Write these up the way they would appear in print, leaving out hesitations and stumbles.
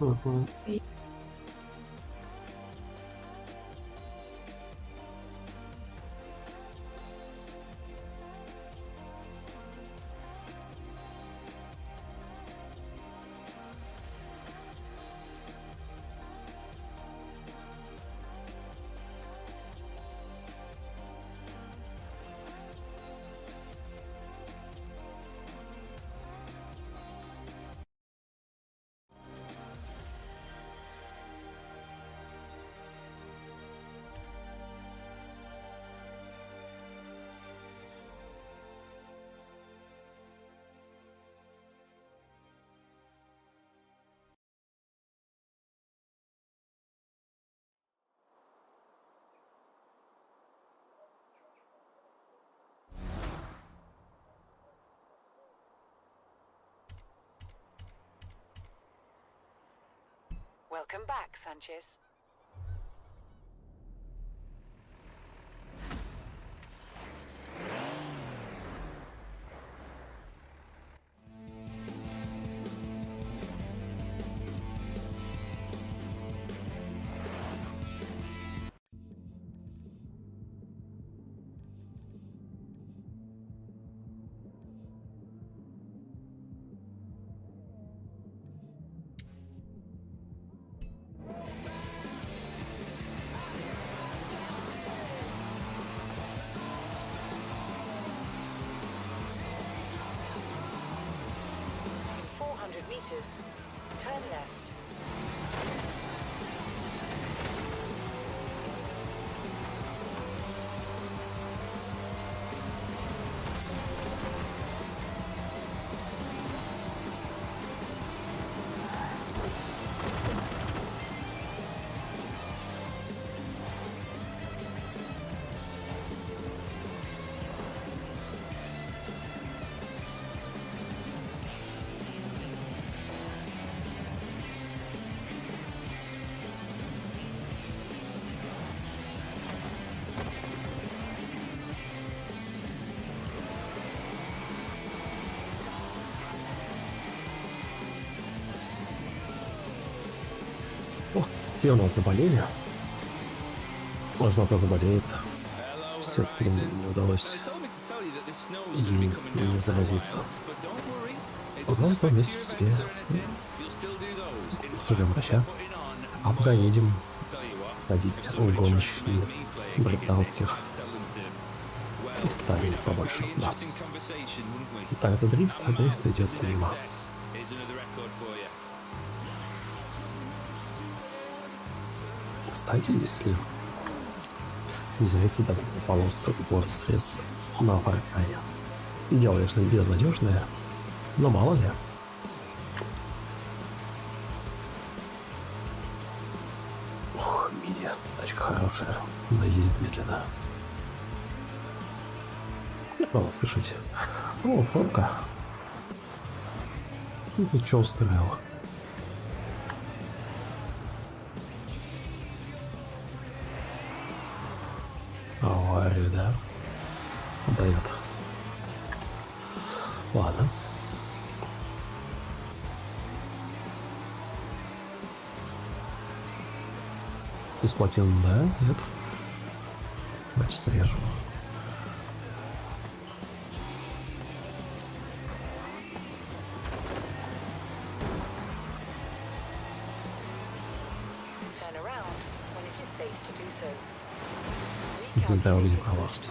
Мгм. Welcome back, Sanchez. Meters. Turn left. Все у нас заболели. Жена тоже болеет. Все-таки не удалось ей не заразиться. У нас 2 месяца в себе. Судя врача. А пока едем ходить у гонщиков британских. Испытаний побольше, да. Так, это дрифт, а дрифт идет мимо. Кстати, если закидать полоска сбора средств на паркане, дело, конечно, безнадежное, но мало ли. Ух, мини, тачка хорошая, но едет медленно. Ладно, спешите. О, пробка. Ты что устроил? Аварию, да? Дает. Ладно. Бесплатен, да? Нет? Значит, срежу. Здесь дороги не проложат.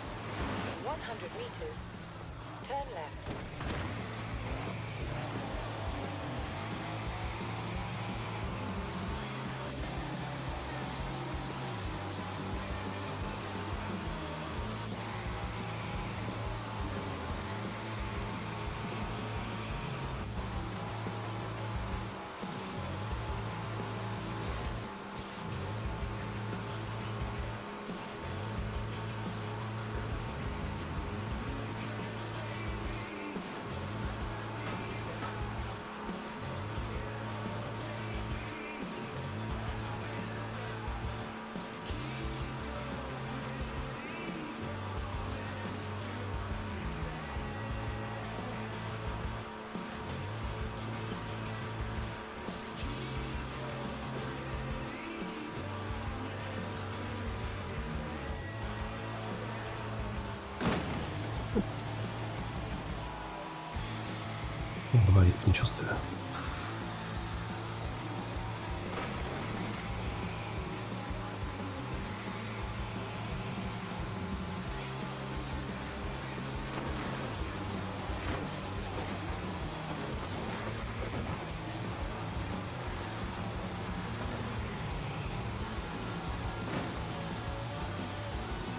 Говорит, не чувствую.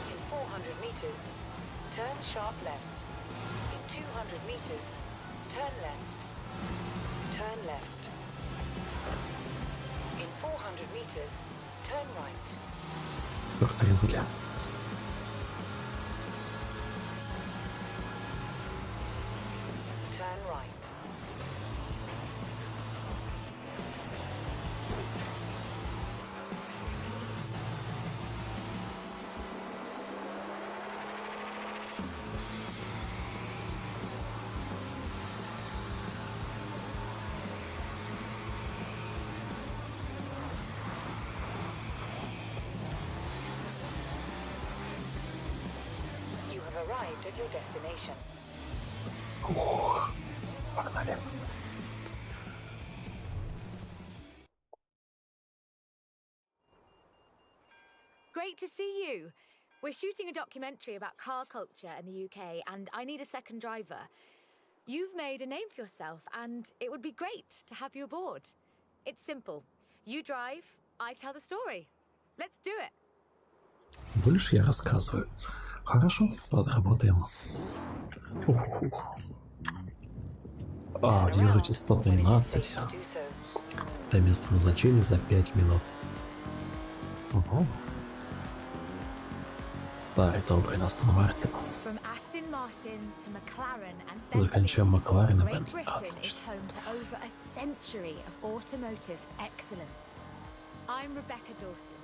In 400 meters, turn sharp left. In 200 meters, turn left. Turn left. In 400 meters, turn right. Просто резали. Turn right. You have arrived at your destination. Ух, погнали. Great to see you. We're shooting a documentary about car culture in the UK, and I need a second driver. You've made a name for yourself, and it would be great to have you aboard. It's simple. You drive, I tell the story. Let's do it. Будешь, я рассказываю. Хорошо, подработаем. Держите 113. To do so. До места назначения за 5 минут. Ого. Старый добрый Астон Мартин. From Aston Martin to McLaren and Bentley, Заканчиваем Макларен и Great Бентли. Britain is home to over a century of automotive excellence. I'm Rebecca Dawson.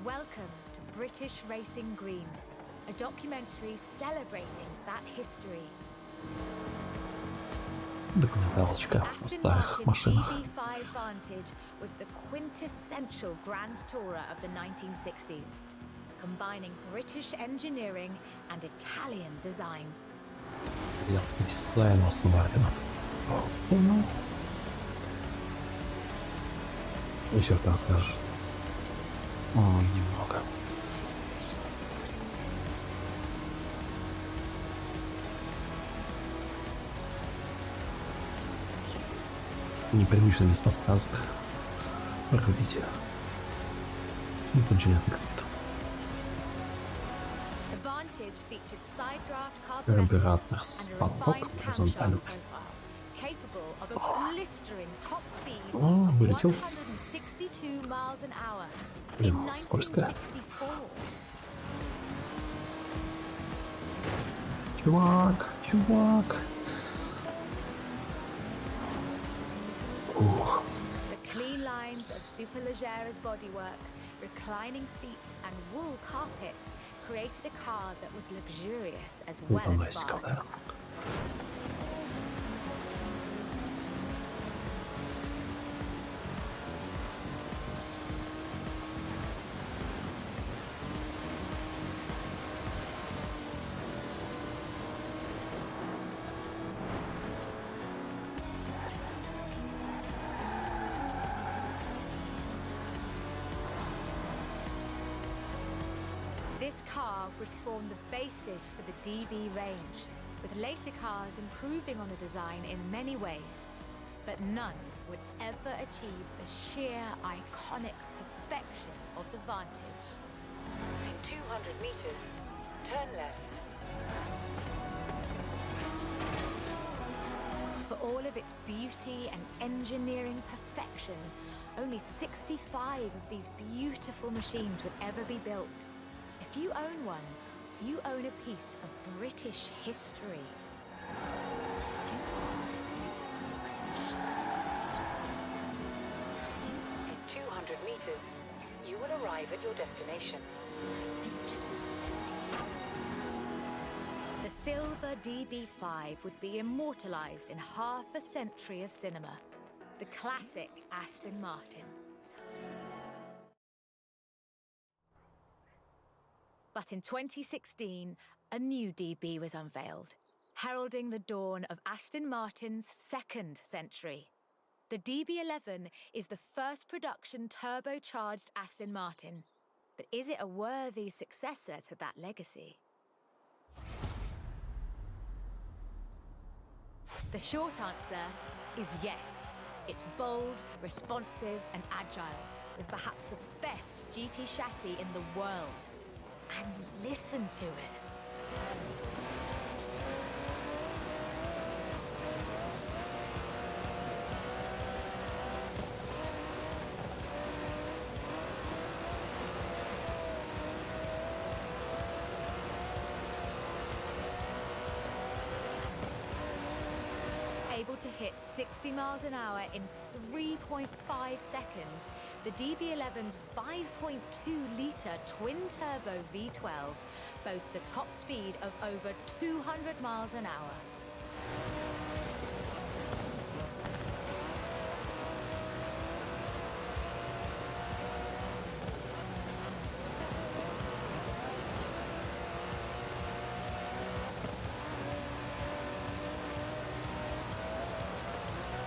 Welcome to British Racing Green, a documentary celebrating that history. Документалочка о Aston старых Martin машинах. DB5 Vantage was the quintessential Grand Tourer of the 1960s, combining British engineering and Italian design. Итальянский дизайн Астон Мартина. Понял. Еще что расскажешь? Немного. Непривычно без подсказок. Рубите. Это очень какие-то. The Vantage featured side-draft Карбюратор carburetors с and a потоком refined горизонтальным. camshaft profile, capable of a blistering top speed О, of вылетел. 162 miles an hour Блин, in скользкая. 1964. Чувак. Ух. The clean lines of Superleggera's bodywork, reclining seats and wool carpets created a car that was luxurious as well as Заносиком, fast. да. This car would form the basis for the DB range, with later cars improving on the design in many ways. But none would ever achieve the sheer iconic perfection of the Vantage. In 200 meters, turn left. For all of its beauty and engineering perfection, only 65 of these beautiful machines would ever be built. If you own one, you own a piece of British history. In 200 meters, you will arrive at your destination. The silver DB5 would be immortalized in half a century of cinema. The classic Aston Martin. But in 2016, a new DB was unveiled. heralding the dawn of Aston Martin's second century. The DB11 is the first production turbocharged Aston Martin. But is it a worthy successor to that legacy? The short answer is yes. It's bold, responsive, and agile, with perhaps the best GT chassis in the world. And listen to it. Able to hit 60 miles an hour in 3.5 seconds, the DB11's 5.2-litre twin-turbo V12 boasts a top speed of over 200 miles an hour.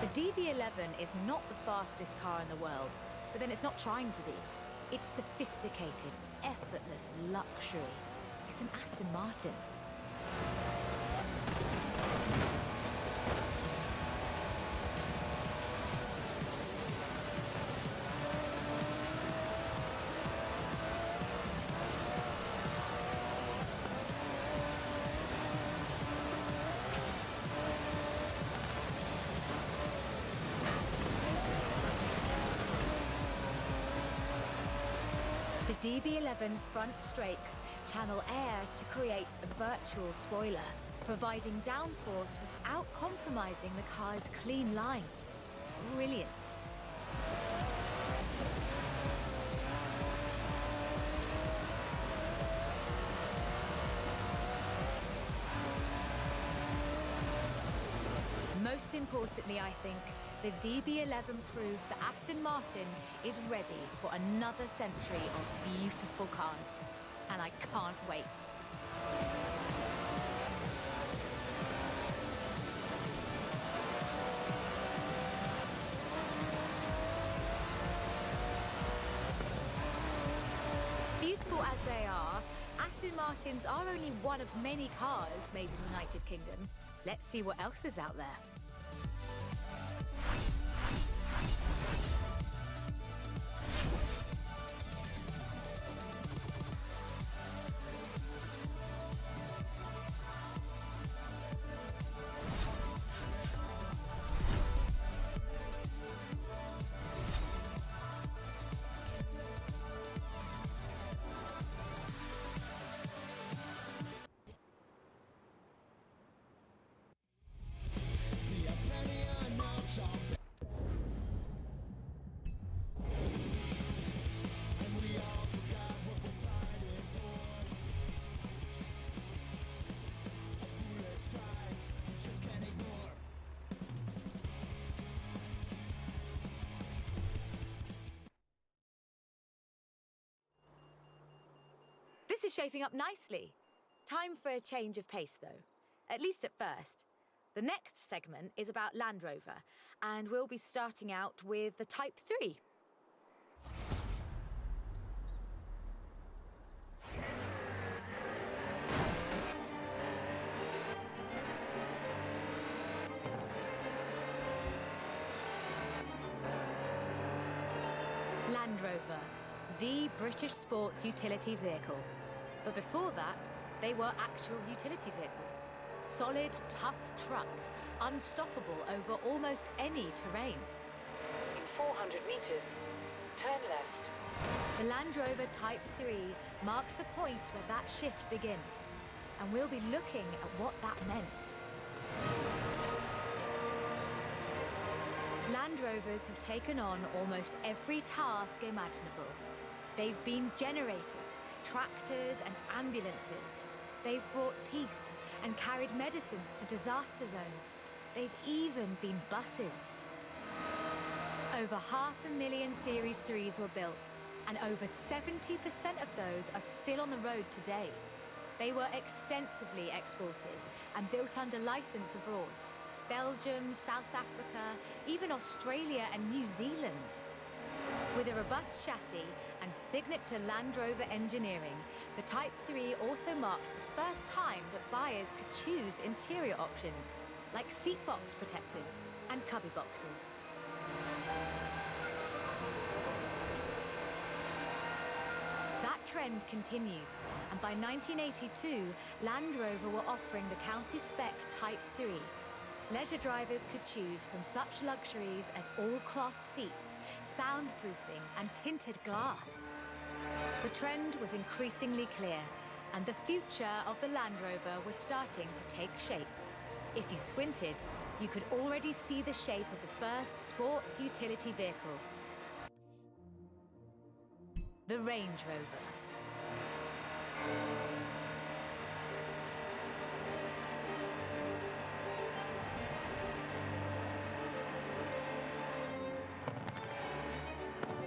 The DB11 is not the fastest car in the world, but then it's not trying to be. It's sophisticated, effortless luxury. It's an Aston Martin. The DB11's front strakes channel air to create a virtual spoiler, providing downforce without compromising the car's clean lines. Brilliant. Most importantly, I think, the DB11 proves that Aston Martin is ready for another century of beautiful cars. And I can't wait. Beautiful as they are, Aston Martins are only one of many cars made in the United Kingdom. Let's see what else is out there. This is shaping up nicely. Time for a change of pace, though. At least at first. The next segment is about Land Rover, and we'll be starting out with the Type 3. Land Rover, the British sports utility vehicle. But before that, they were actual utility vehicles. Solid, tough trucks, unstoppable over almost any terrain. In 400 meters, turn left. The Land Rover Type 3 marks the point where that shift begins, and we'll be looking at what that meant. Land Rovers have taken on almost every task imaginable. They've been generators, tractors and ambulances. They've brought peace and carried medicines to disaster zones. They've even been buses. Over 500,000 Series 3s were built, and over 70% of those are still on the road today. They were extensively exported and built under license abroad. Belgium, South Africa, even Australia and New Zealand. With a robust chassis and signature Land Rover engineering, the Type 3 also marked the first time that buyers could choose interior options, like seat box protectors and cubby boxes. That trend continued, and by 1982, Land Rover were offering the county spec Type 3. Leisure drivers could choose from such luxuries as all-cloth seats, soundproofing and tinted glass. The trend was increasingly clear, and the future of the Land Rover was starting to take shape. If you squinted, you could already see the shape of the first sports utility vehicle. The Range Rover.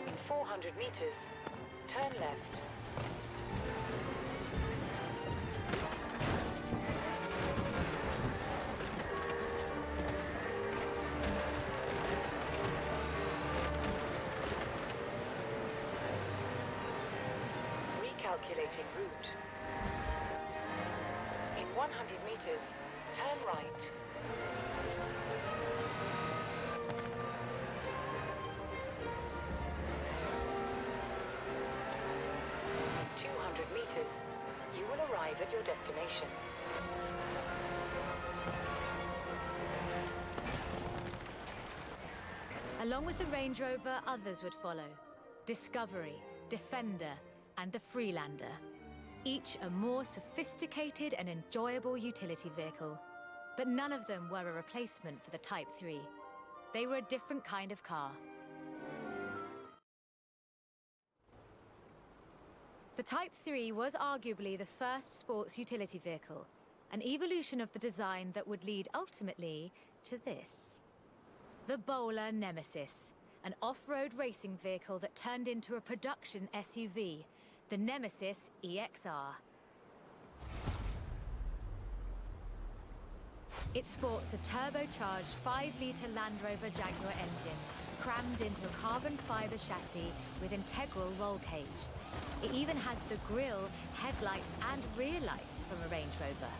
In 400 meters, turn left. Recalculating route. In 100 meters, turn right. In 200 meters, you will arrive at your destination. Along with the Range Rover, others would follow. Discovery, Defender, and the Freelander. Each a more sophisticated and enjoyable utility vehicle. But none of them were a replacement for the Type 3. They were a different kind of car. The Type 3 was arguably the first sports utility vehicle, an evolution of the design that would lead ultimately to this. The Bowler Nemesis, an off-road racing vehicle that turned into a production SUV, the Nemesis EXR. It sports a turbocharged 5-litre Land Rover Jaguar engine, crammed into a carbon fibre chassis with integral roll cage. It even has the grille, headlights and rear lights from a Range Rover.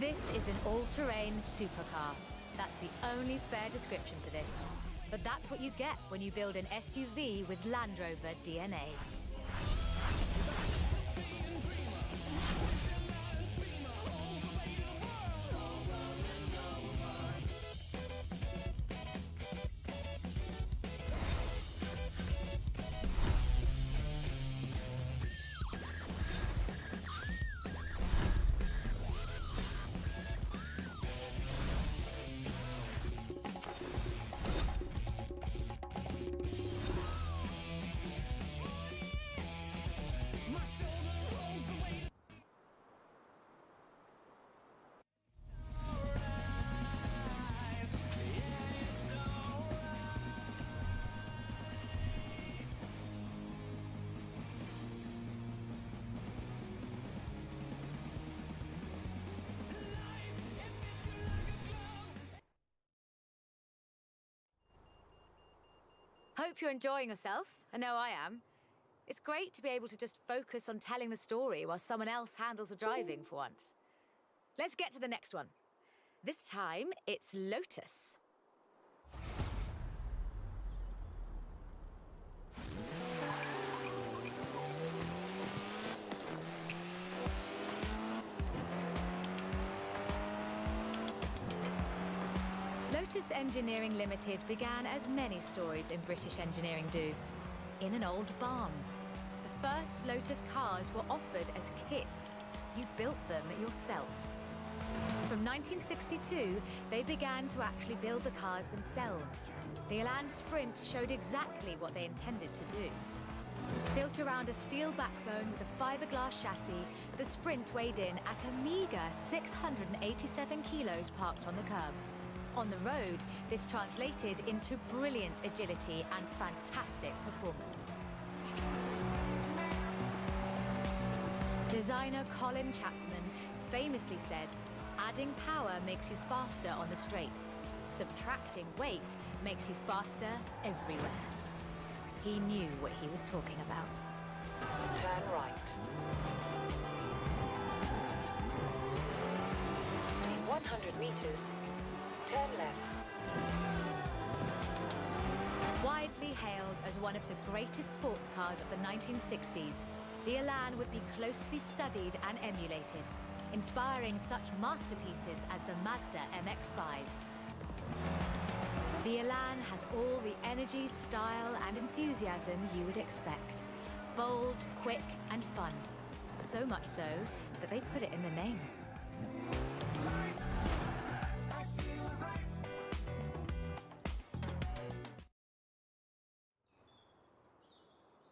This is an all-terrain supercar. That's the only fair description for this. But that's what you get when you build an SUV with Land Rover DNA. Hope you're enjoying yourself. I know I am. It's great to be able to just focus on telling the story while someone else handles the driving for once. Let's get to the next one. This time, it's Lotus. Lotus Engineering Limited began as many stories in British engineering do, in an old barn. The first Lotus cars were offered as kits. You built them yourself. From 1962, they began to actually build the cars themselves. The Elan Sprint showed exactly what they intended to do. Built around a steel backbone with a fiberglass chassis, the Sprint weighed in at a meager 687 kilos parked on the curb. On the road, this translated into brilliant agility and fantastic performance. Designer Colin Chapman famously said, "Adding power makes you faster on the straights. Subtracting weight makes you faster everywhere." He knew what he was talking about. Turn right. In 100 meters, turn left. Widely hailed as one of the greatest sports cars of the 1960s, the Elan would be closely studied and emulated, inspiring such masterpieces as the Mazda MX-5. The Elan has all the energy, style, and enthusiasm you would expect. Bold, quick, and fun. So much so that they put it in the name.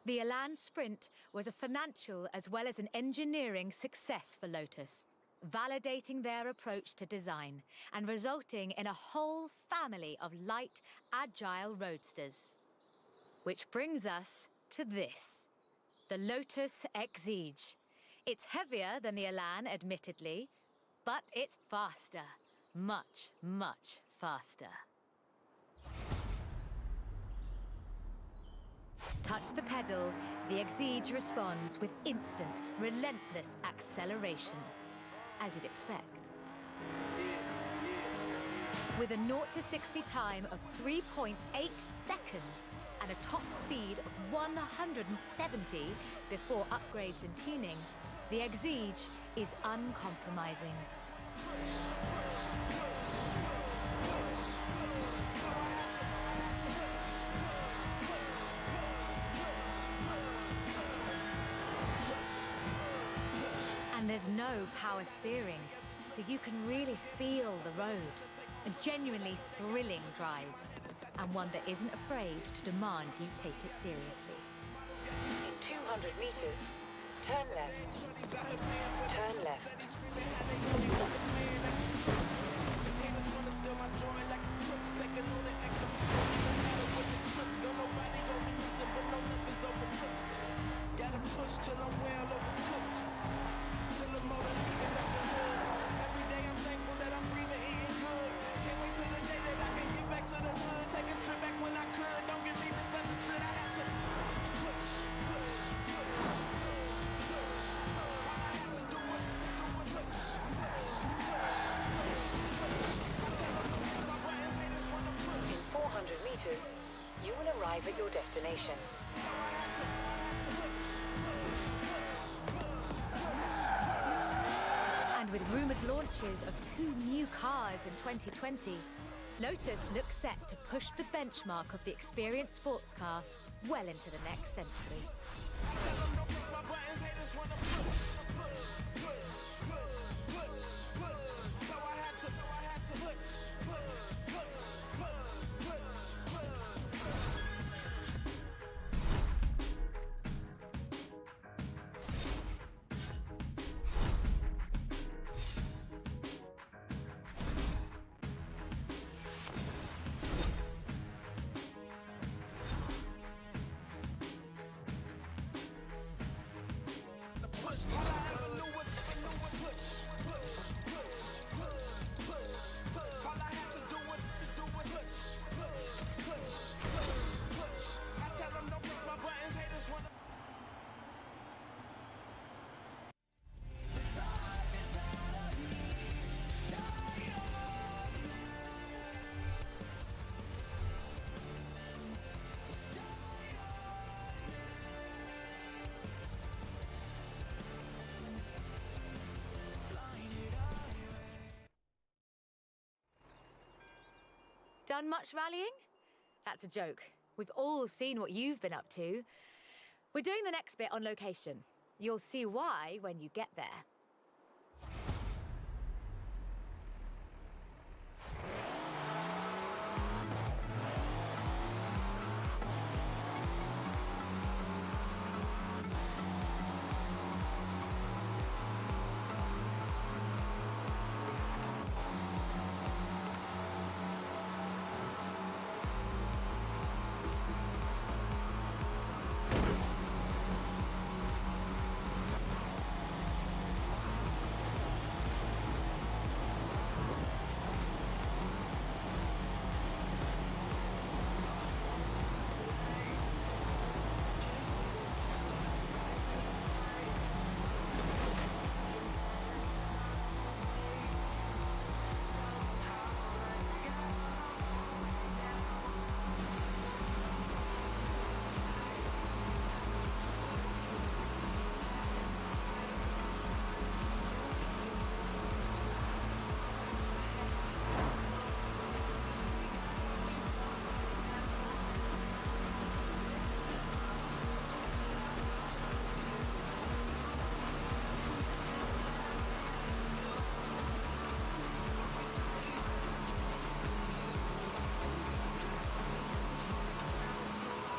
The Elan Sprint was a financial as well as an engineering success for Lotus, validating their approach to design and resulting in a whole family of light, agile roadsters. Which brings us to this, the Lotus Exige. It's heavier than the Elan, admittedly, but it's faster. Much, much faster. Touch the pedal, the Exige responds with instant, relentless acceleration, as you'd expect. With a 0 to 60 time of 3.8 seconds and a top speed of 170 before upgrades and tuning, the Exige is uncompromising. And there's no power steering, so you can really feel the road. A genuinely thrilling drive, and one that isn't afraid to demand you take it seriously. In 200 meters, turn left. Turn left. Gotta push till I'm well overcooked. Till the motor leaking up the hood. Every day I'm thankful that I'm breathing, eating good. Can't wait till the day that I can get back to the hood. Take a trip back when I could. Don't get me misunderstood. I had to push. All I had to do was push. My buttons, haters wanna push. In 400 meters, you will arrive at your destination. And with rumoured launches of 2 new cars in 2020, Lotus looks set to push the benchmark of the experienced sports car well into the next century. My buttons, haters wanna push. So I had to push. All I ever knew was Done much rallying? That's a joke. We've all seen what you've been up to. We're doing the next bit on location. You'll see why when you get there.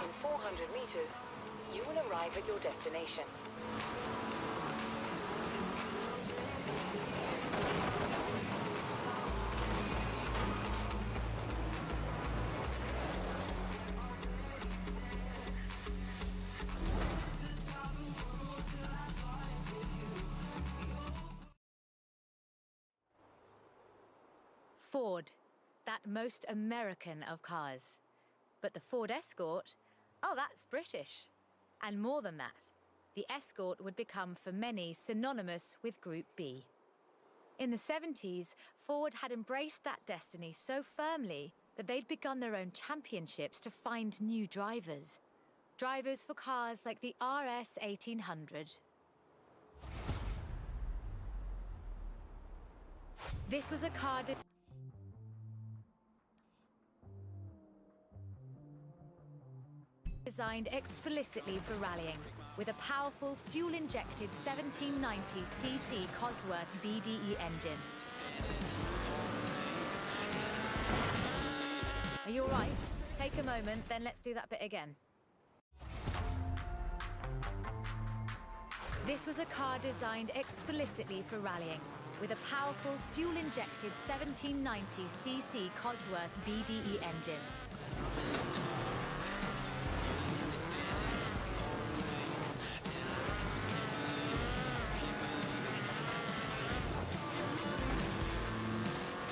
In 400 meters, you will arrive at your destination. Ford, that most American of cars. But the Ford Escort, oh, that's British. And more than that, the Escort would become for many synonymous with Group B. In the 70s, Ford had embraced that destiny so firmly that they'd begun their own championships to find new drivers. Drivers for cars like the RS 1800. This was a car designed explicitly for rallying, with a powerful fuel-injected 1790cc Cosworth BDE engine. Are you all right? Take a moment, then let's do that bit again. This was a car designed explicitly for rallying, with a powerful fuel-injected 1790cc Cosworth BDE engine.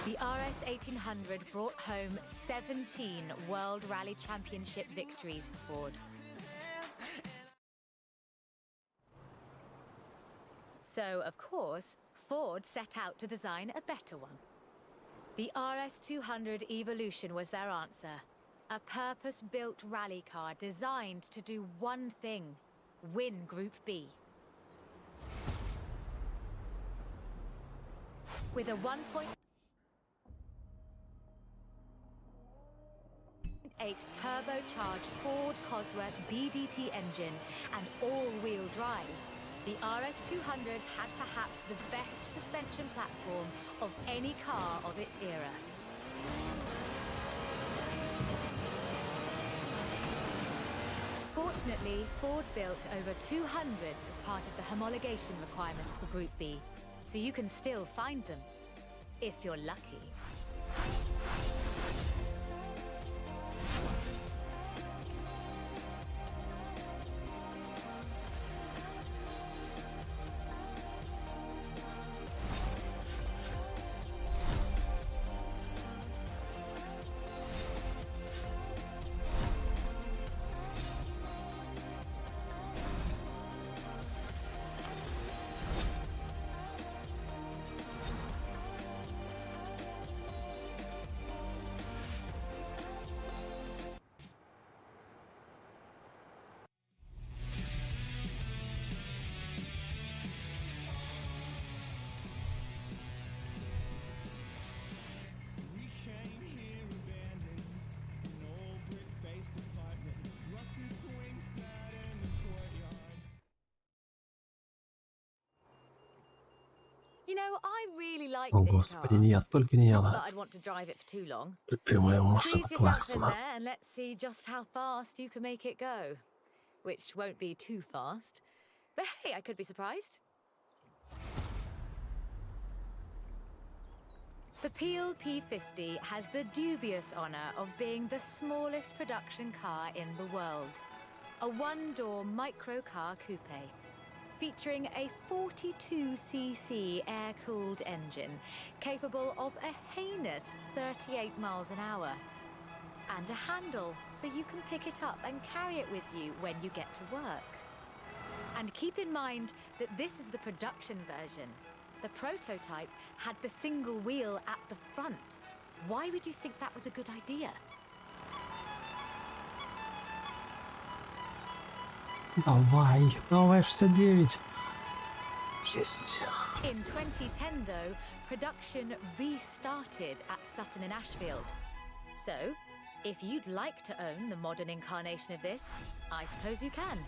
The RS 1800 brought home 17 World Rally Championship victories for Ford. So, of course, Ford set out to design a better one. The RS 200 Evolution was their answer. A purpose-built rally car designed to do one thing: win Group B. With a 1.8 turbocharged Ford Cosworth BDT engine and all-wheel drive, the RS 200 had perhaps the best suspension platform of any car of its era. Fortunately, Ford built over 200 as part of the homologation requirements for Group B, so you can still find them, if you're lucky. You know, I really like О, this car. господи, нет, только не Not она. that I'd want to drive it for too long. Любимая машина Squeeze yourself in Клаксона. there and let's see just how fast you can make it go. Which won't be too fast. But hey, I could be surprised. The Peel P50 has the dubious honour of being the smallest production car in the world. A one-door microcar coupe, featuring a 42cc air-cooled engine, capable of a heinous 38 miles an hour. And a handle, so you can pick it up and carry it with you when you get to work. And keep in mind that this is the production version. The prototype had the single wheel at the front. Why would you think that was a good idea? Давай, давай, 69. Есть. In 2010, though, production restarted at Sutton and Ashfield. So, if you'd like to own the modern incarnation of this, I suppose you can.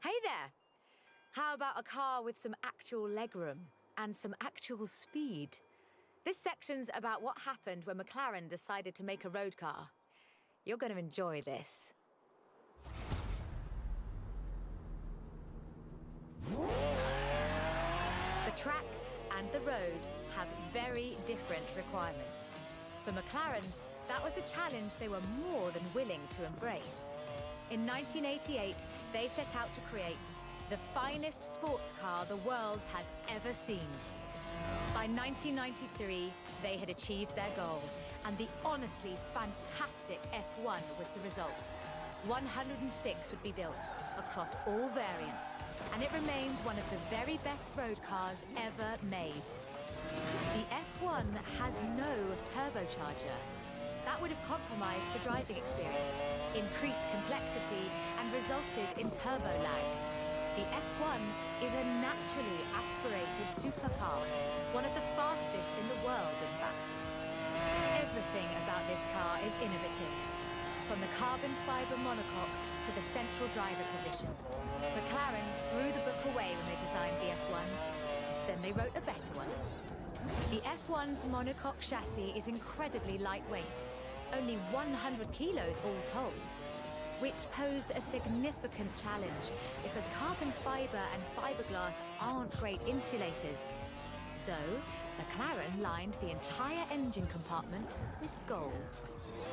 Hey there! How about a car with some actual legroom and some actual speed? This section's about what happened when McLaren decided to make a road car. You're going to enjoy this. The track and the road have very different requirements. For McLaren, that was a challenge they were more than willing to embrace. In 1988, they set out to create the finest sports car the world has ever seen. By 1993, they had achieved their goal, and the honestly fantastic F1 was the result. 106 would be built across all variants, and it remains one of the very best road cars ever made. The F1 has no turbocharger. That would have compromised the driving experience, increased complexity, and resulted in turbo lag. The F1 is a naturally aspirated supercar, one of the fastest in the world, in fact. Everything about this car is innovative, from the carbon fibre monocoque to the central driver position. McLaren threw the book away when they designed the F1. Then they wrote a better one. The F1's monocoque chassis is incredibly lightweight, only 100 kilos all told, which posed a significant challenge because carbon fibre and fiberglass aren't great insulators. So, McLaren lined the entire engine compartment with gold.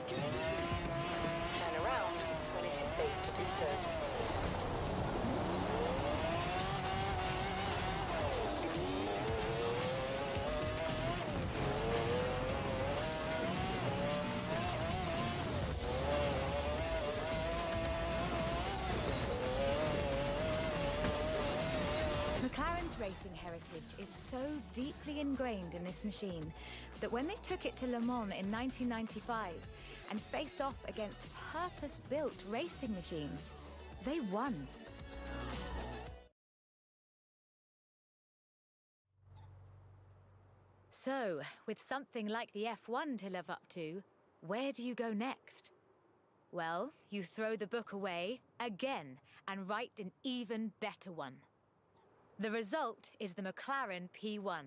Turn around when it is safe to do so. McLaren's racing heritage is so deeply ingrained in this machine that when they took it to Le Mans in 1995 and faced off against purpose-built racing machines, they won. So, with something like the F1 to live up to, where do you go next? Well, you throw the book away again and write an even better one. The result is the McLaren P1,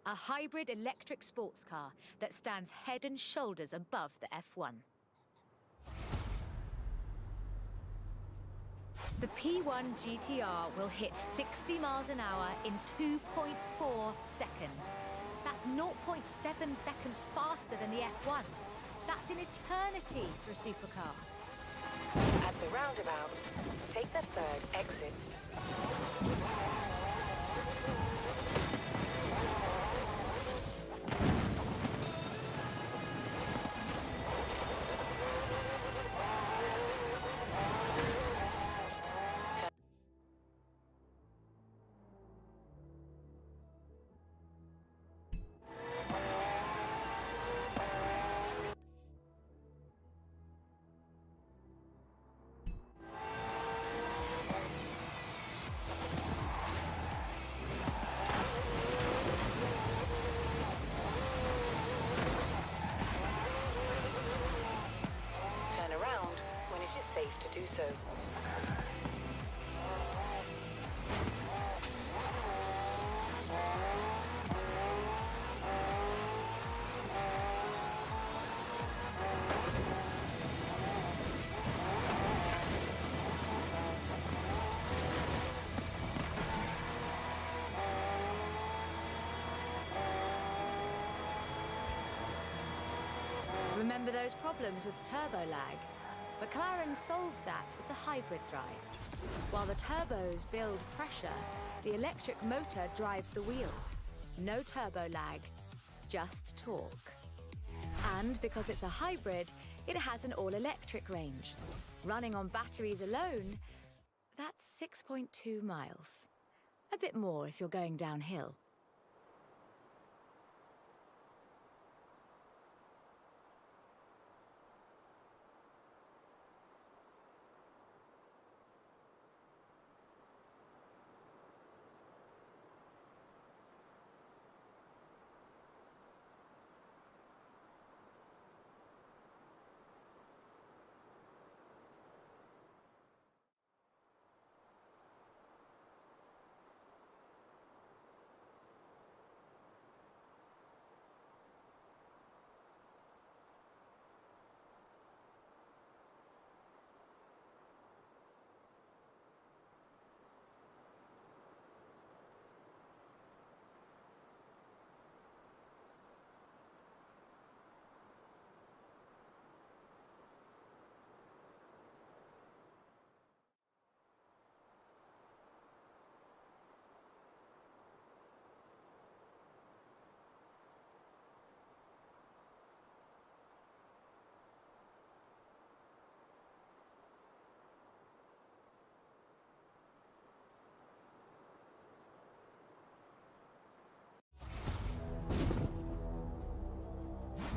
a hybrid electric sports car that stands head and shoulders above the F1. The P1 GTR will hit 60 miles an hour in 2.4 seconds. That's 0.7 seconds faster than the F1. That's an eternity for a supercar. At the roundabout, take the third exit. Safe to do so. Remember those problems with turbo lag? McLaren solved that with the hybrid drive. While the turbos build pressure, the electric motor drives the wheels. No turbo lag, just torque. And because it's a hybrid, it has an all-electric range. Running on batteries alone, that's 6.2 miles. A bit more if you're going downhill.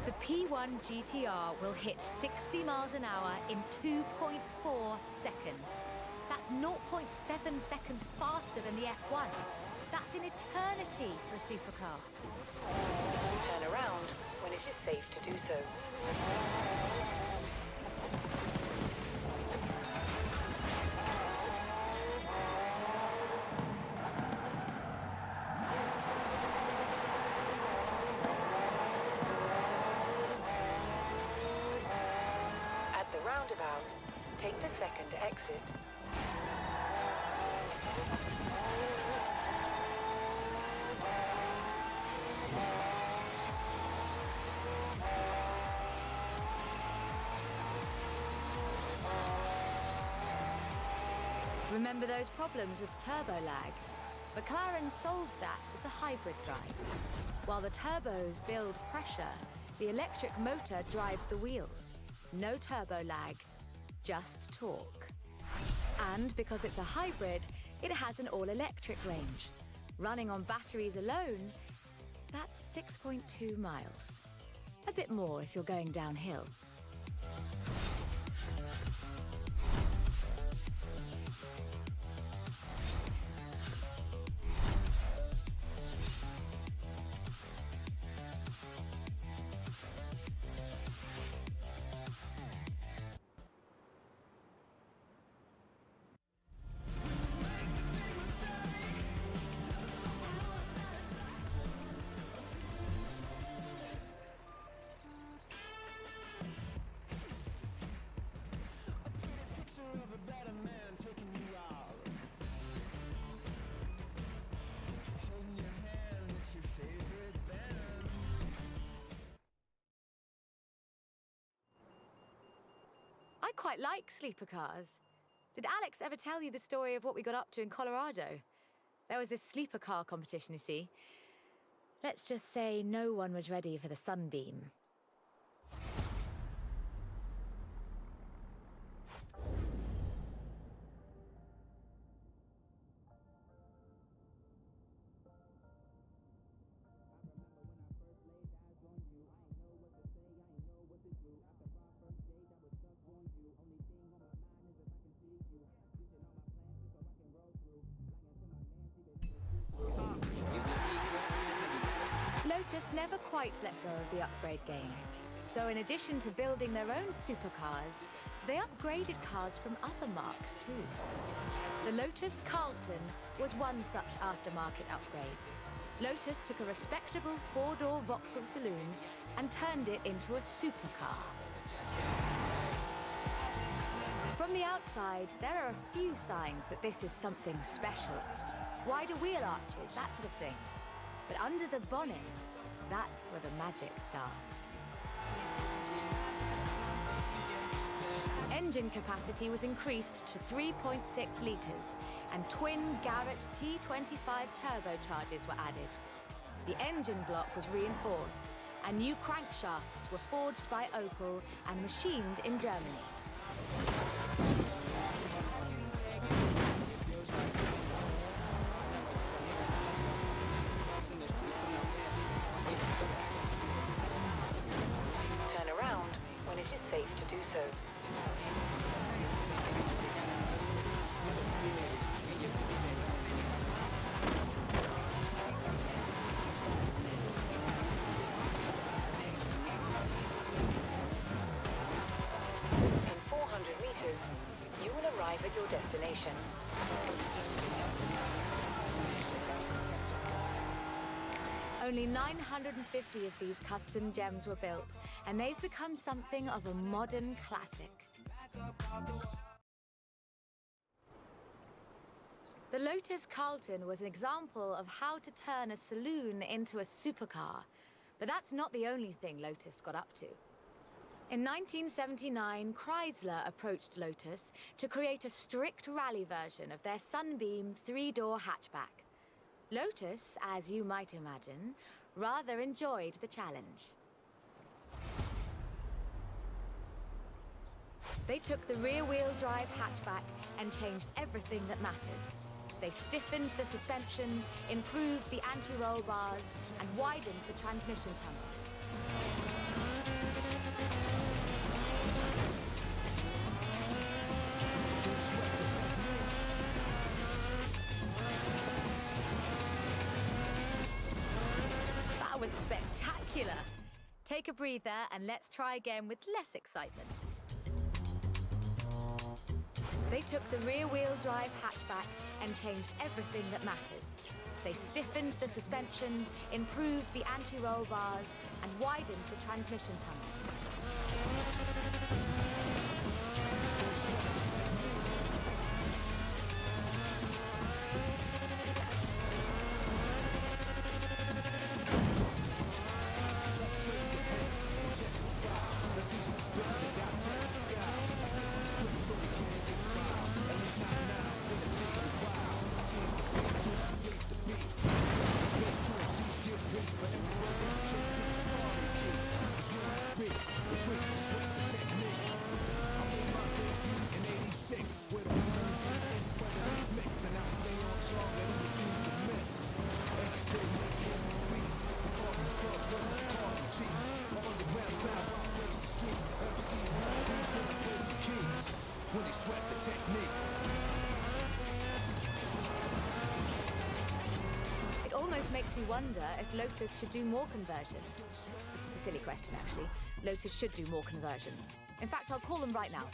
The P1 GTR will hit 60 miles an hour in 2.4 seconds. That's 0.7 seconds faster than the F1. That's an eternity for a supercar. Turn around when it is safe to do so. Roundabout, take the second exit. Remember those problems with turbo lag? McLaren solved that with the hybrid drive. While the turbos build pressure, the electric motor drives the wheels. No turbo lag, just torque. And because it's a hybrid, it has an all-electric range. Running on batteries alone, that's 6.2 miles. A bit more if you're going downhill. quite like sleeper cars. Did Alex ever tell you the story of what we got up to in Colorado? There was this sleeper car competition, you see. Let's just say no one was ready for the sunbeam. Lotus never quite let go of the upgrade game. So in addition to building their own supercars, they upgraded cars from other marques too. The Lotus Carlton was one such aftermarket upgrade. Lotus took a respectable four-door Vauxhall saloon and turned it into a supercar. From the outside, there are a few signs that this is something special. Wider wheel arches, that sort of thing. But under the bonnet, that's where the magic starts. Engine capacity was increased to 3.6 litres, and twin Garrett T25 turbochargers were added. The engine block was reinforced, and new crankshafts were forged by Opel and machined in Germany. Turn around when it is safe to do so. In 400 meters, you will arrive at your destination. Only 950 of these custom gems were built, and they've become something of a modern classic. The Lotus Carlton was an example of how to turn a saloon into a supercar, but that's not the only thing Lotus got up to. In 1979, Chrysler approached Lotus to create a strict rally version of their Sunbeam three-door hatchback. Lotus, as you might imagine, rather enjoyed the challenge. They took the rear-wheel drive hatchback and changed everything that matters. They stiffened the suspension, improved the anti-roll bars, and widened the transmission tunnel. That was spectacular. Take a breather and let's try again with less excitement. They took the rear-wheel drive hatchback and changed everything that matters. They stiffened the suspension, improved the anti-roll bars, and widened the transmission tunnel. It almost makes you wonder if Lotus should do more conversions. It's a silly question, actually. Lotus should do more conversions. In fact, I'll call them right now.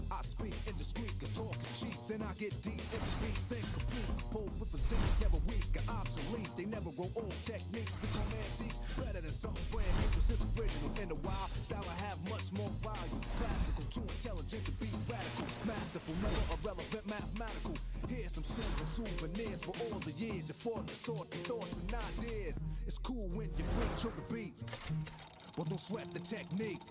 I speak indiscreet, cause talk is cheap. Then I get deep in the beat, think complete. Pulled with a zinc, never weak or obsolete. They never grow old techniques, become antiques. Better than something brand new, cause it's original. In the wild style I have much more value. Classical, too intelligent to be radical. Masterful, never irrelevant, mathematical. Here share some simple souvenirs for all the years you fought to sort the thoughts and ideas. It's cool when you free to the beat. Well, don't sweat the technique.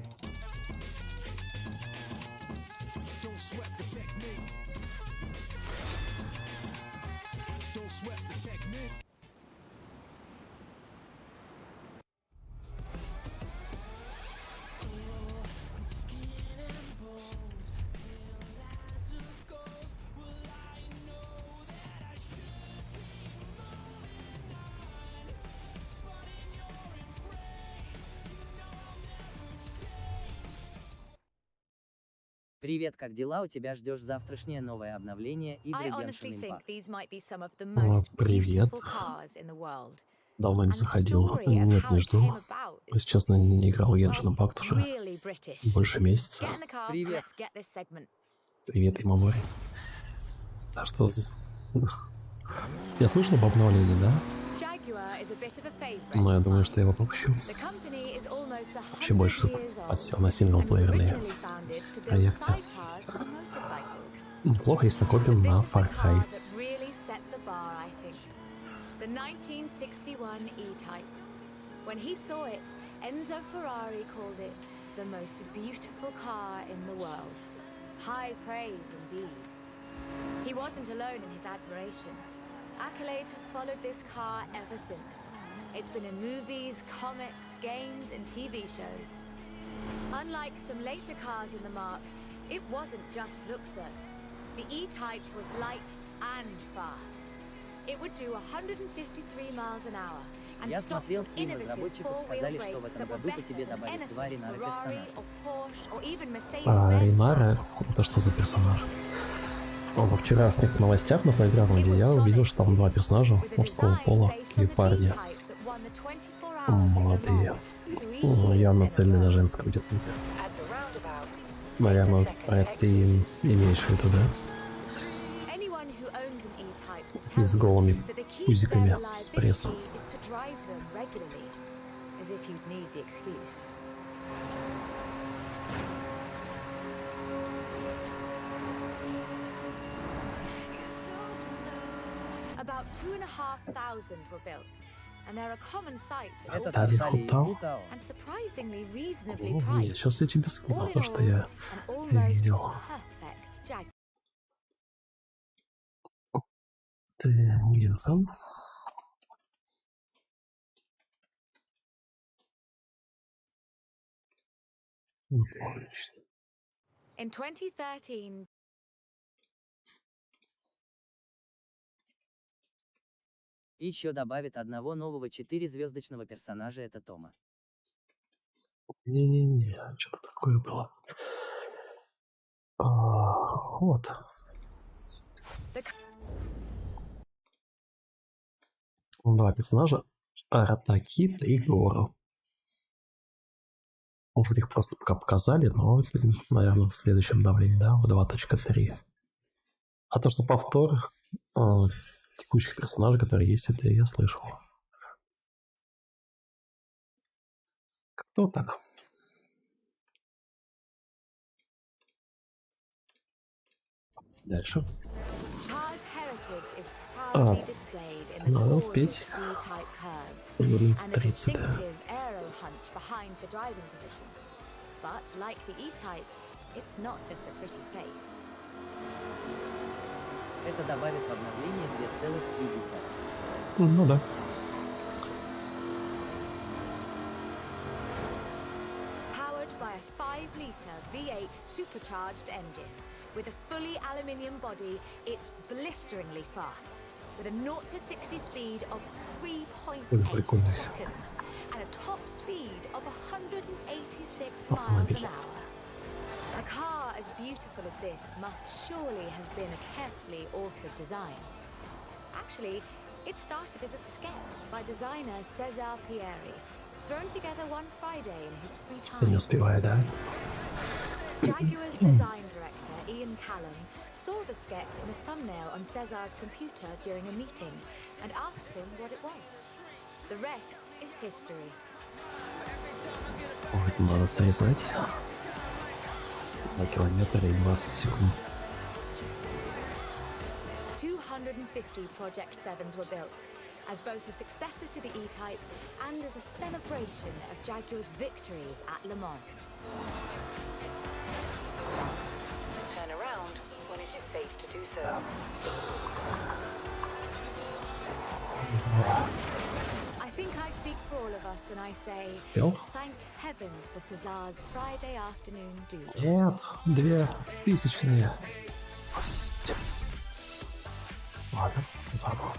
Don't sweat the technique. Don't sweat the technique. Привет, как дела? У тебя ждешь завтрашнее новое обновление игры I Genshin honestly think Impact. these might be some of the most Привет. beautiful cars in the world. Давно не And the заходил. story of Нет, how не it жду. came about is, Если честно, не играл в well, Genshin Impact уже really British. больше месяца. Get in the car, Привет. let's get this segment. Привет, Имамори. А что? Я слышал об обновлении, да? Jaguar is a bit of a favorite. Но я думаю, что я его пропущу. The company is almost 100 Вообще больше years old подсел на and was синглплеерные originally founded to build проекты. sidecars for motorcycles. Неплохо, если накопим This на is the Far car Cry. that really set the bar, I think. The 1961 E-Type. When he saw it, Enzo Ferrari called it the most beautiful car in the world. High praise indeed. He wasn't alone in his admiration. Accolades have followed this car ever since. It's been in movies, comics, games, and TV shows. Unlike some later cars in the mark, it wasn't just looks though. The E-Type was light and fast. It would do 153 miles an hour and Я stop смотрел with стрим innovative разработчиков, сказали, four-wheel что в brakes этом that were году по better тебе than добавят anything 2 Ренара Ferrari персонажа. or Porsche or even А Mercedes-Benz. Рейнара, это что за персонаж? Во вчерашних новостях на плейграунде я увидел, что там два персонажа мужского пола, такие парни, молодые. Ну, явно цельные на женской аудитории. At the roundabout, Наверное, про это ты имеешь в виду, да? Anyone who owns an E-Type will И tell с you голыми that the key to пузиками, their с reliability прессом. is to drive them regularly, as if you'd need the excuse. About 2,500 were built, and they're a common sight at Этот auction Тави Виталий из Хутау. Бутао. and surprisingly reasonably О, priced. нет, сейчас я тебе All скину in то, что all, я an almost видел. perfect Jag. Ты где там? Не помню, что. In 2013, И еще добавит одного нового 4-звездочного персонажа, это Тома. Не-не-не, что-то такое было. Вот. the Два персонажа. Аратакит и Гору. Может, их просто пока показали, но, наверное, в следующем обновлении, да, в 2.3. А то, что повтор текущих персонажей, которые есть, это я слышал. Кто так? Дальше. car's heritage is proudly displayed in the надо gorgeous успеть. D-type curves Зулим and a 30, да. distinctive aero hunch behind the driving position. But like the E-Type, it's not just a pretty face. Это добавит в обновление 2,3. Ну да. Powered by a 5-litre V8 supercharged engine. With a fully aluminium body, it's blisteringly fast. With a 0 to 60 speed of 3.8 прикольный. seconds and a top speed of 186 miles Автомобиль. an hour. A car as beautiful as this must surely have been a carefully authored design. Actually, it started as a sketch by designer Cesar Pieri, thrown together one Friday in his free Я не time. успеваю, да? Jaguar's design director, Ian Callum, saw the sketch in a thumbnail on Cesar's computer during a meeting and asked him what it was. The rest is history. Вот, надо срезать. 2 километра и 20 секунд. 250 Project 7s were built, as both a successor to the E-Type and as a celebration of Jaguar's victories at Le Mans. Turn around when it is safe to do so. I think I speak for all of us when I say, Успел? thank heavens for Cesar's Friday afternoon duty. Нет, 2000-е. Господи. Ладно, заново.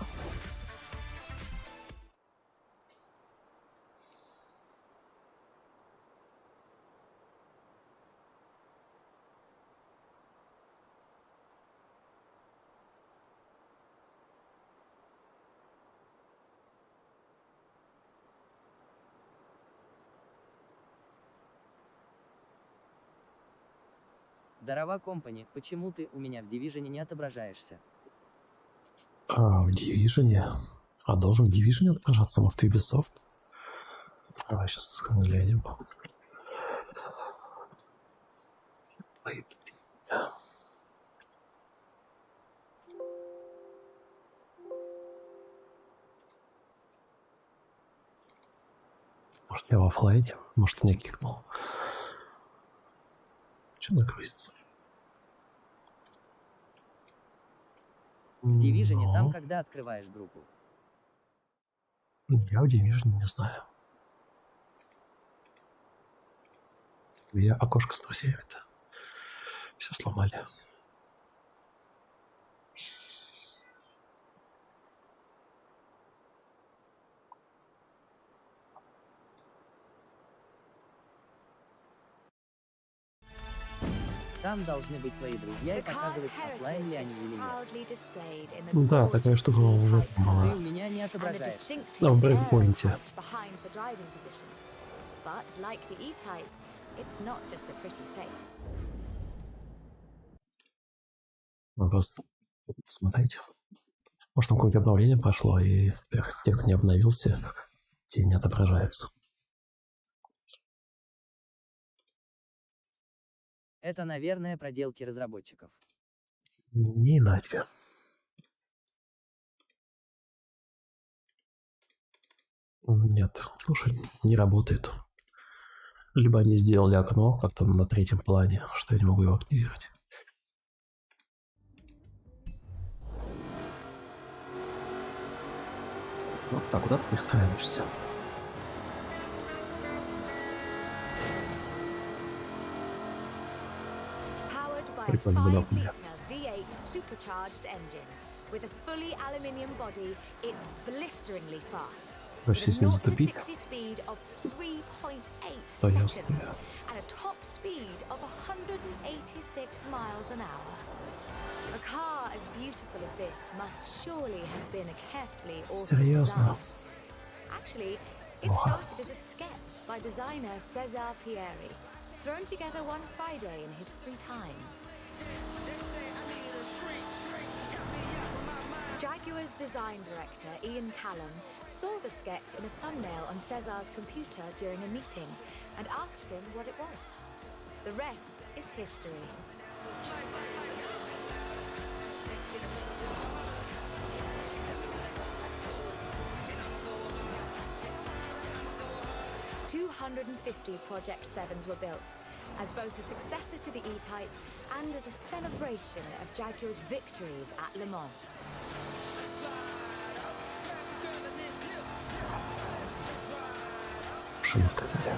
Здорова, компани, почему ты у меня в Division не отображаешься? В Division? А должен в Division отображаться, но в Ubisoft? Давай сейчас глянем. Может, я в оффлайне? Может, меня кикнул? Че накрутится? В Division Ну, там, когда открываешь группу. я в Division не знаю. Я окошко с друзьями-то. Все сломали. Там должны быть твои друзья и The car's показывать, оффлайн ли heritage они is или нет. proudly displayed in the Ну да, такая gorgeous штука в E-Type этом была. Ты colours у меня не and a отображаешься. distinctive Да, в air брейкпоинте. tucked behind the driving position. But like the E-Type, it's not just a pretty face. Ну, просто смотрите. Может, там какое-нибудь обновление прошло, и те, кто не обновился, те не отображаются. Это, наверное, проделки разработчиков. Не иначе. Нет, слушай, не работает. Либо они сделали окно как-то на третьем плане, что я не могу его активировать. Вот так, куда ты перестраиваешься? Powered by a Прикольно, да, 5-litre V8 supercharged engine. With a fully aluminium body, it's blisteringly fast. Вообще, With если a не 0 to затупить, 60 speed of 3.8 то я seconds успею. and a top speed of 186 miles an hour. A car as beautiful as this must surely have been a carefully authored Серьезно? design. Actually, it Wow. started as a sketch by designer Cesar Pieri, thrown together one Friday in his free time. Jaguar's design director, Ian Callum, saw the sketch in a thumbnail on Cesar's computer during a meeting and asked him what it was. The rest is history. "250 Project 7s were built, as both a successor to the E-Type and as a celebration of Jaguar's victories at Le Mans. Машина втыкали.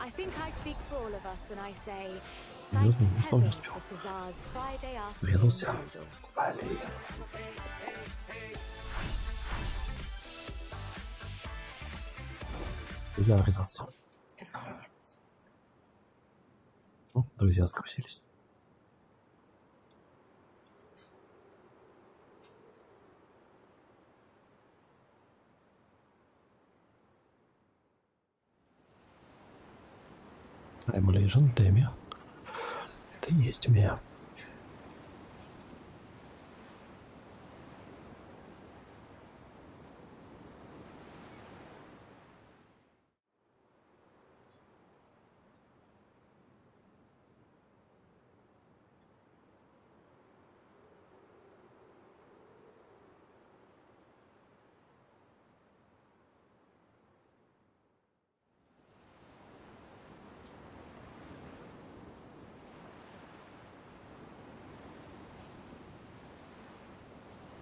I think I speak for all of us when I say, thank Серьезно, не стал не heavens успел. for Cesar's Friday afternoon Врезался. schedule. Блин. Нельзя врезаться. Ну, друзья скрутились. I'm Legend, Деми. Ты есть у меня.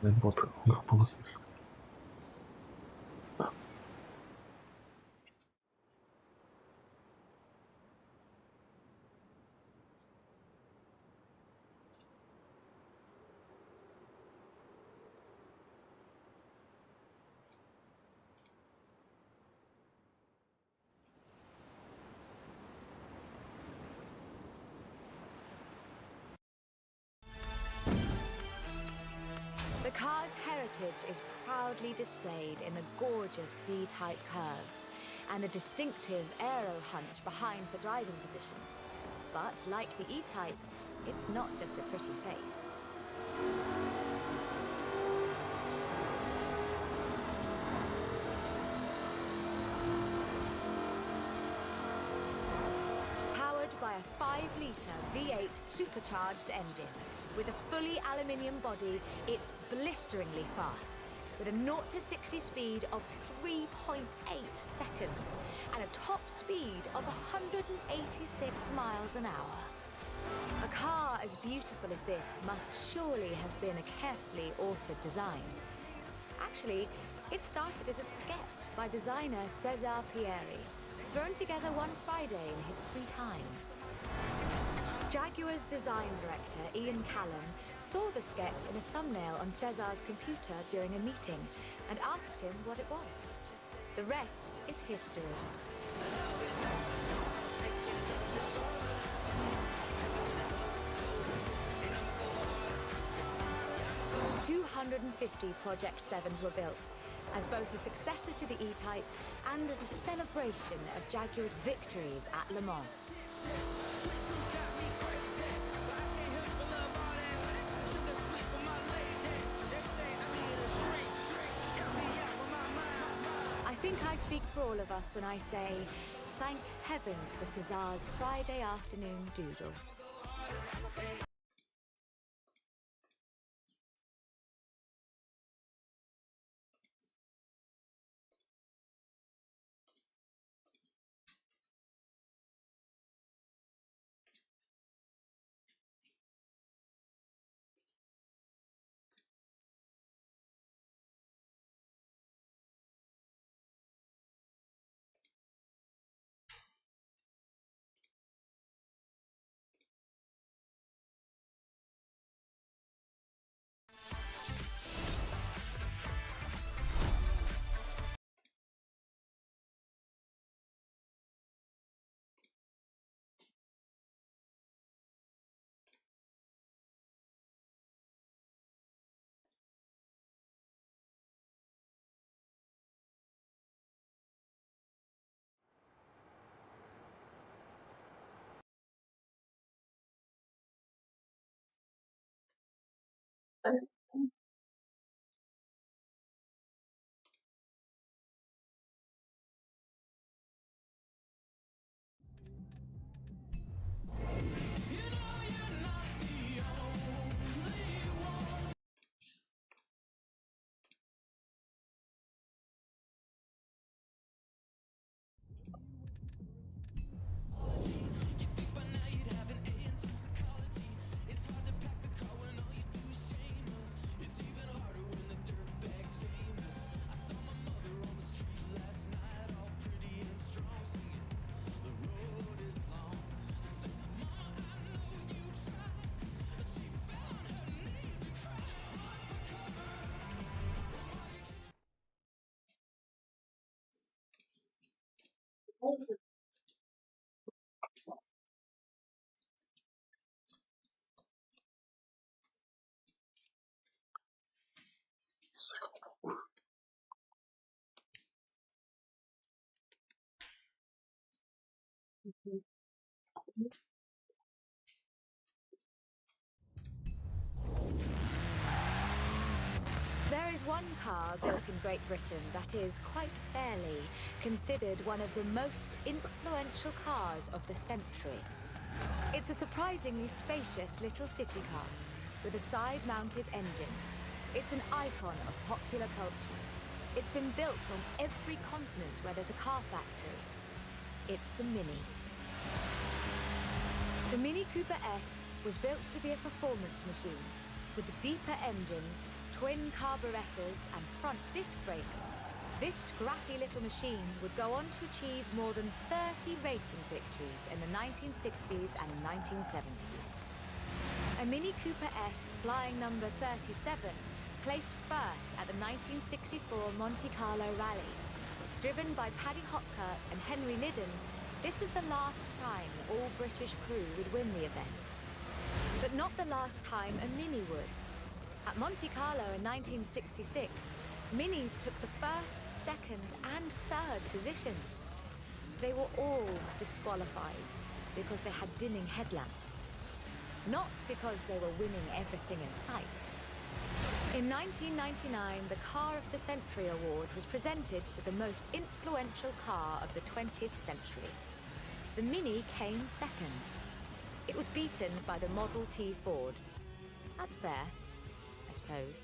Вот, групповых. The car's heritage is proudly displayed in the gorgeous D-type curves and the distinctive aero hunch behind the driving position. But like the E-type, it's not just a pretty face. Powered by a 5-litre V8 supercharged engine, with a fully aluminium body, it's blisteringly fast, with a 0 to 60 speed of 3.8 seconds and a top speed of 186 miles an hour. A car as beautiful as this must surely have been a carefully authored design. Actually, it started as a sketch by designer César Pierri, thrown together one Friday in his free time. Jaguar's design director, Ian Callum, saw the sketch in a thumbnail on César's computer during a meeting and asked him what it was. The rest is history. "250 Project 7s were built, as both a successor to the E-Type and as a celebration of Jaguar's victories at Le Mans. I think I speak for all of us when I say, thank heavens for César's Friday afternoon doodle. There is one car built in Great Britain that is, quite fairly, considered one of the most influential cars of the century. It's a surprisingly spacious little city car with a side-mounted engine. It's an icon of popular culture. It's been built on every continent where there's a car factory. It's the Mini. The Mini Cooper S was built to be a performance machine with deeper engines, twin carburetors and front disc brakes, this scrappy little machine would go on to achieve more than 30 racing victories in the 1960s and 1970s. A Mini Cooper S flying number 37 placed first at the 1964 Monte Carlo Rally. Driven by Paddy Hopkirk and Henry Liddon, this was the last time an all-British crew would win the event. But not the last time a Mini would. At Monte Carlo in 1966, Minis took the first, second and third positions. They were all disqualified because they had dimming headlamps, not because they were winning everything in sight. In 1999, the Car of the Century Award was presented to the most influential car of the 20th century. The Mini came second. It was beaten by the Model T Ford. That's fair, I suppose.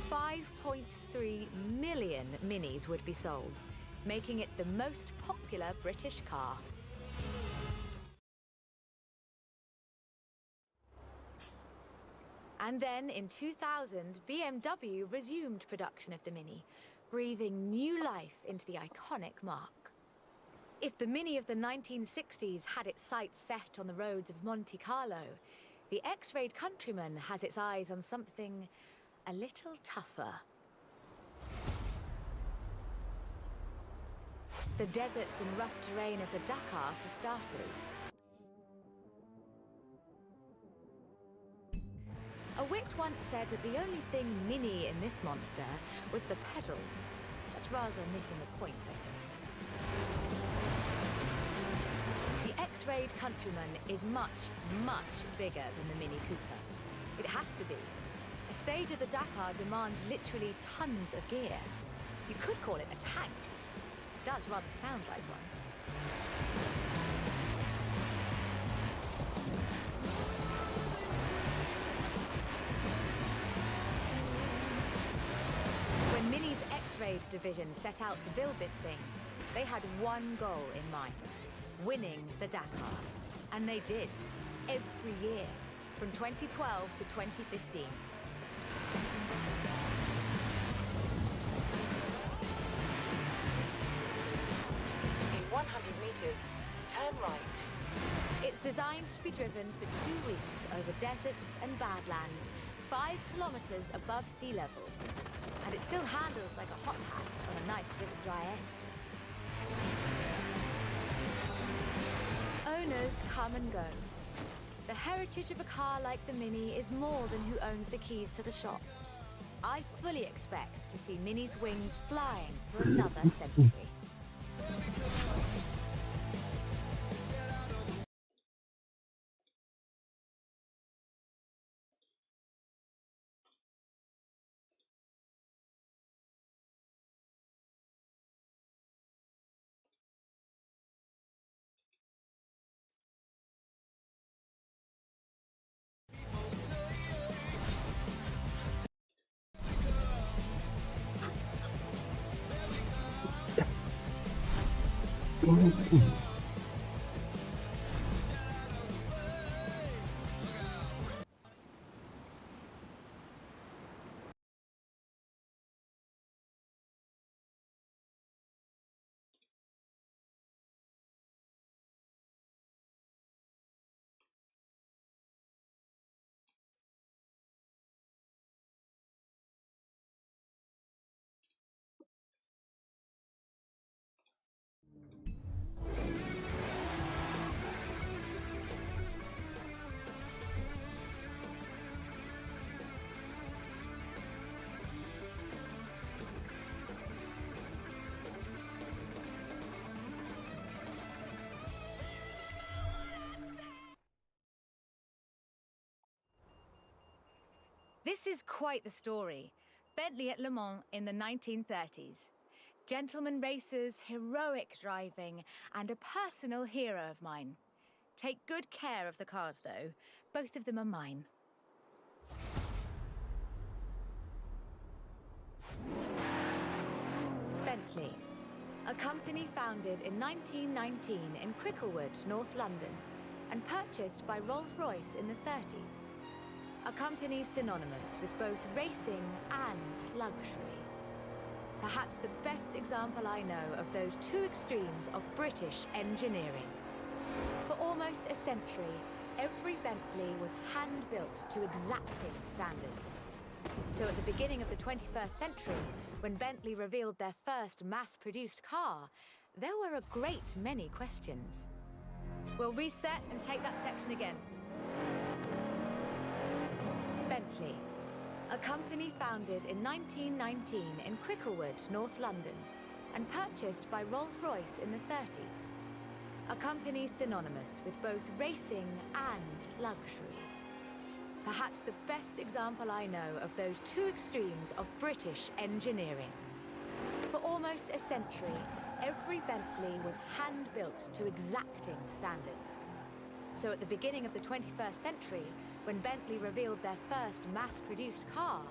5.3 million Minis would be sold, making it the most popular British car. And then in 2000, BMW resumed production of the Mini, breathing new life into the iconic mark. If the Mini of the 1960s had its sights set on the roads of Monte Carlo, the X-Rayed Countryman has its eyes on something a little tougher. The deserts and rough terrain of the Dakar for starters. A wit once said that the only thing mini in this monster was the pedal. That's rather missing the point, I think. The X-Rayed Countryman is much, much bigger than the Mini Cooper. It has to be. A stage of the Dakar demands literally tons of gear. You could call it a tank. It does rather sound like one. When Mini's X-Rayed division set out to build this thing, they had one goal in mind: winning the Dakar. And they did, every year, from 2012 to 2015. In 100 meters, turn right. It's designed to be driven for 2 weeks over deserts and badlands, 5 kilometers above sea level. And it still handles like a hot hatch on a nice bit of dry air. Owners come and go. The heritage of a car like the Mini is more than who owns the keys to the shop. I fully expect to see Mini's wings flying for another century. This is quite the story. Bentley at Le Mans in the 1930s. Gentlemen racers, heroic driving, and a personal hero of mine. Take good care of the cars, though. Both of them are mine. Bentley, a company founded in 1919 in Cricklewood, North London, and purchased by Rolls-Royce in the 30s. a company synonymous with both racing and luxury. Perhaps the best example I know of those two extremes of British engineering. For almost a century, every Bentley was hand-built to exacting standards. So at the beginning of the 21st century, when Bentley revealed their first mass-produced car, there were a great many questions. We'll reset and take that section again. Bentley, a company founded in 1919 in Cricklewood, North London, and purchased by Rolls-Royce in the 30s. A company synonymous with both racing and luxury. Perhaps the best example I know of those two extremes of British engineering. For almost a century, every Bentley was hand-built to exacting standards. So at the beginning of the 21st century, when Bentley revealed their first mass-produced car,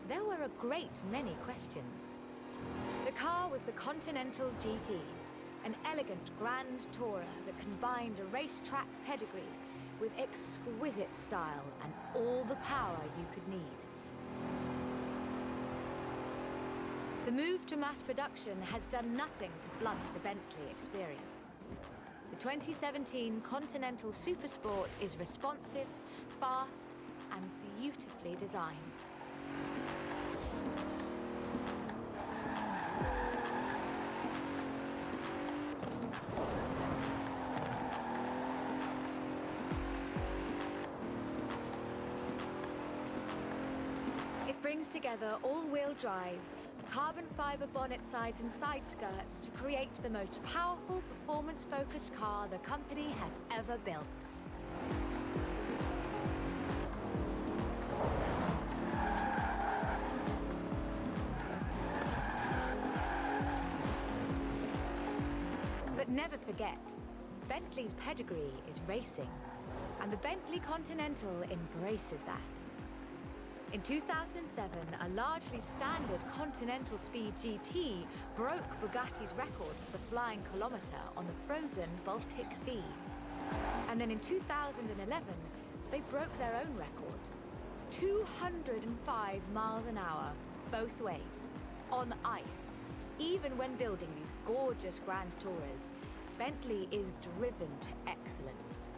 there were a great many questions. The car was the Continental GT, an elegant grand tourer that combined a racetrack pedigree with exquisite style and all the power you could need. The move to mass production has done nothing to blunt the Bentley experience. The 2017 Continental Supersport is responsive, fast, and beautifully designed. It brings together all-wheel drive, carbon fiber bonnet sides and side skirts to create the most powerful performance-focused car the company has ever built. But never forget, Bentley's pedigree is racing, and the Bentley Continental embraces that. In 2007, a largely standard Continental Speed GT broke Bugatti's record for the flying kilometre on the frozen Baltic Sea. And then in 2011, they broke their own record. 205 miles an hour, both ways, on ice. Even when building these gorgeous Grand Tourers, Bentley is driven to excellence.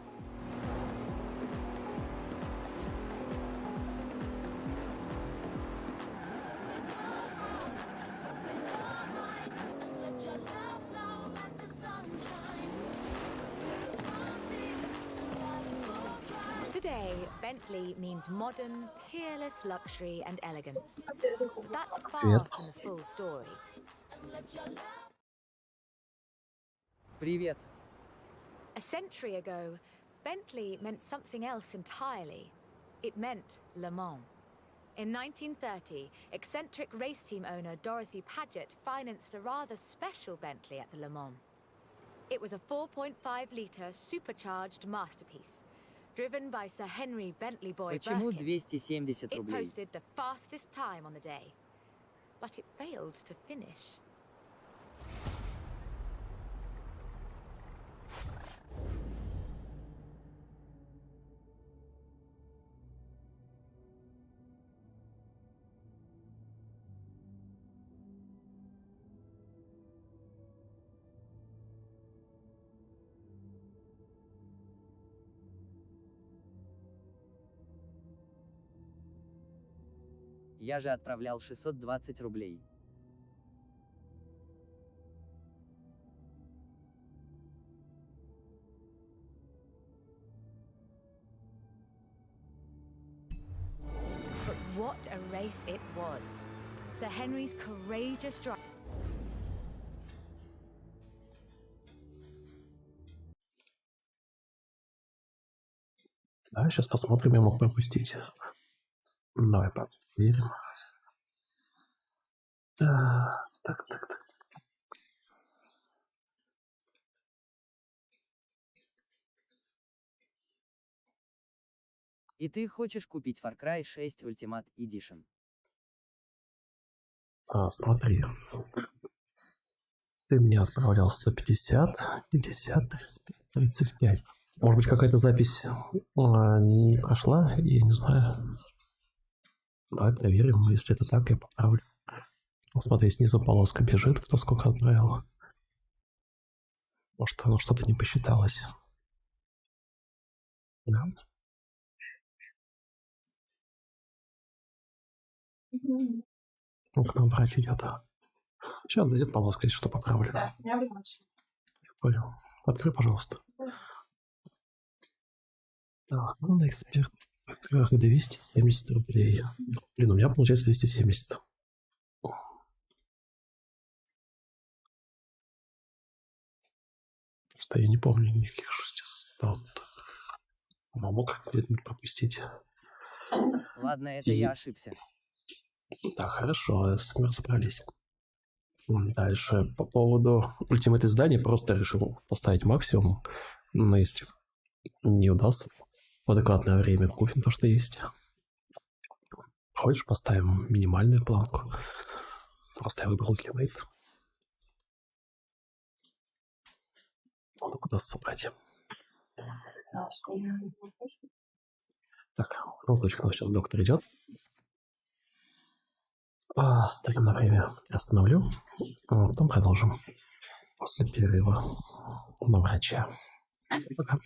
Today, Bentley means modern, peerless luxury and elegance. But that's far Привет. from the full story. Привет. A century ago, Bentley meant something else entirely. It meant Le Mans. In 1930, eccentric race team owner Dorothy Paget financed a rather special Bentley at the Le Mans. It was a 4.5-litre supercharged masterpiece, driven by Sir Henry Bentley Boy Почему Birkin. 270 It рублей? posted the fastest time on the day, but it failed to finish. Я же отправлял 620 рублей. But what a race it was. Sir Henry's courageous drive. Да, сейчас посмотрим, я мог пропустить. Давай проверим. Так. И ты хочешь купить Far Cry 6 Ultimate Edition? Смотри. Ты мне отправлял 150, 50, 35. Может быть, какая-то запись не прошла, я не знаю. Давай проверим, если это так, я поправлю. Смотри, снизу полоска бежит, кто сколько отправил. Может, оно что-то не посчиталось. Да. К нам врач идет. Сейчас дойдет полоска, если что, поправлю. Я понял. Открой, пожалуйста. Так, ну, на эксперт. 270 рублей. Блин, у меня получается 270. Что я не помню никаких сейчас. Мог где-нибудь пропустить. Ладно, это я ошибся. Так, хорошо, с этим разобрались. Дальше, по поводу ультимейт издания, просто решил поставить максимум. Но если не удастся в адекватное время, купим то, что есть. Хочешь, поставим минимальную планку? Просто я выбрал ультимейт. Надо куда собрать. Так, точка, сейчас доктор идет. Стрим на время остановлю, а потом продолжим после перерыва на врача. Пока.